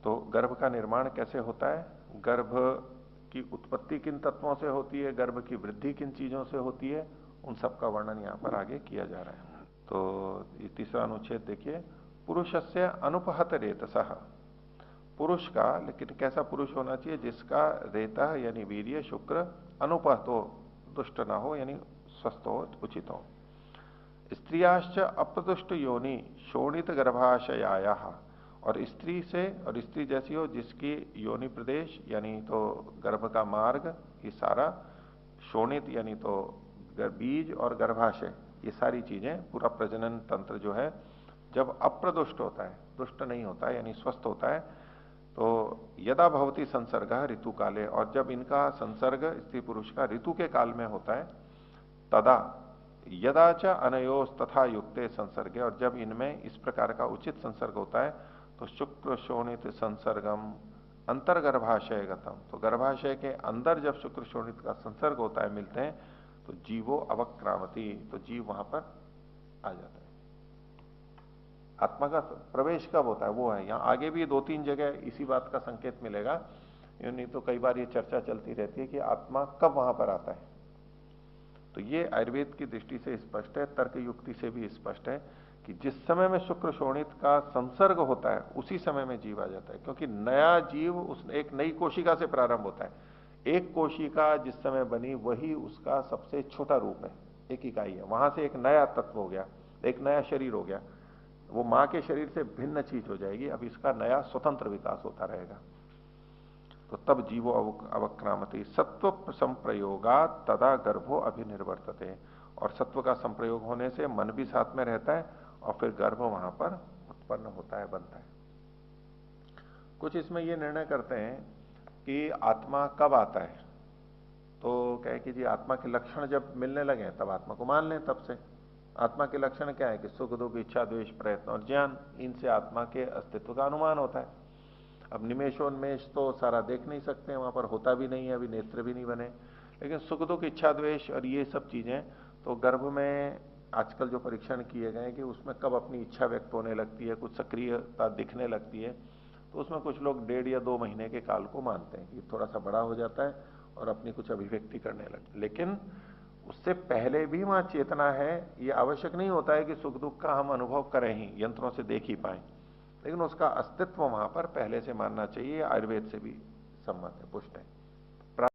तो गर्भ का निर्माण कैसे होता है, गर्भ की उत्पत्ति किन तत्वों से होती है, गर्भ की वृद्धि किन चीजों से होती है, उन सब का वर्णन यहां पर आगे किया जा रहा है। तो ये तीसरा अनुच्छेद देखिए, पुरुषस्य अनुपहत रेतसः, पुरुष का, लेकिन कैसा पुरुष होना चाहिए, जिसका रेता यानी वीर्य शुक्र अनुपहत हो, दुष्ट ना हो, यानी स्वस्थ हो, उचित हो। स्त्रियाश्च अप्रदुष्ट योनि शोणित गर्भाशयाया, और स्त्री से, और स्त्री जैसी हो जिसकी योनि प्रदेश यानी तो गर्भ का मार्ग ये सारा, शोणित यानी तो बीज और गर्भाशय, ये सारी चीजें, पूरा प्रजनन तंत्र जो है जब अप्रदुष्ट होता है, दुष्ट नहीं होता है यानी स्वस्थ होता है, तो यदा भवती संसर्ग ऋतु काले, और जब इनका संसर्ग स्त्री पुरुष का ऋतु के काल में होता है, तदा यदा च अनयोस तथा युक्ते संसर्गे, और जब इनमें इस प्रकार का उचित संसर्ग होता है, तो शुक्र शोणित संसर्गम अंतर्गर्भाशय गतम, तो गर्भाशय के अंदर जब शुक्र शोणित का संसर्ग होता है, मिलते हैं, तो जीवो अवक्रामती, तो जीव वहां पर आ जाता है। आत्मा का प्रवेश कब होता है वो है, यहां आगे भी दो तीन जगह इसी बात का संकेत मिलेगा, नहीं तो कई बार ये चर्चा चलती रहती है कि आत्मा कब वहां पर आता है। तो ये आयुर्वेद की दृष्टि से स्पष्ट है, तर्क युक्ति से भी स्पष्ट है कि जिस समय में शुक्र शोणित का संसर्ग होता है उसी समय में जीव आ जाता है, क्योंकि नया जीव उस एक नई कोशिका से प्रारंभ होता है। एक कोशिका जिस समय बनी वही उसका सबसे छोटा रूप है, एक इकाई है, वहां से एक नया तत्व हो गया, एक नया शरीर हो गया, वो मां के शरीर से भिन्न चीज हो जाएगी, अब इसका नया स्वतंत्र विकास होता रहेगा। तो तब जीवो अवक्रामति, सत्व संप्रयोगा तदा गर्भो अभिनिर्वर्तते, और सत्व का संप्रयोग होने से मन भी साथ में रहता है और फिर गर्भ वहां पर उत्पन्न होता है, बनता है। कुछ इसमें यह निर्णय करते हैं कि आत्मा कब आता है, तो कहे कि जी आत्मा के लक्षण जब मिलने लगे तब आत्मा को मान लें। तब से आत्मा के लक्षण क्या है कि सुख दुख इच्छा द्वेष प्रयत्न और ज्ञान, इनसे आत्मा के अस्तित्व का अनुमान होता है। अब निमेशोन्मेष तो सारा देख नहीं सकते, वहां पर होता भी नहीं है, अभी नेत्र भी नहीं बने, लेकिन सुख दुख इच्छा द्वेष और ये सब चीजें तो गर्भ में आजकल जो परीक्षण किए गए कि उसमें कब अपनी इच्छा व्यक्त होने लगती है, कुछ सक्रियता दिखने लगती है, तो उसमें कुछ लोग 1.5 या 2 महीने के काल को मानते हैं कि थोड़ा सा बड़ा हो जाता है और अपनी कुछ अभिव्यक्ति करने लगता, लेकिन उससे पहले भी वहां चेतना है। ये आवश्यक नहीं होता है कि सुख दुख का हम अनुभव करें ही, यंत्रों से देख ही पाए, लेकिन उसका अस्तित्व वहां पर पहले से मानना चाहिए, आयुर्वेद से भी सम्मत है, पुष्ट है।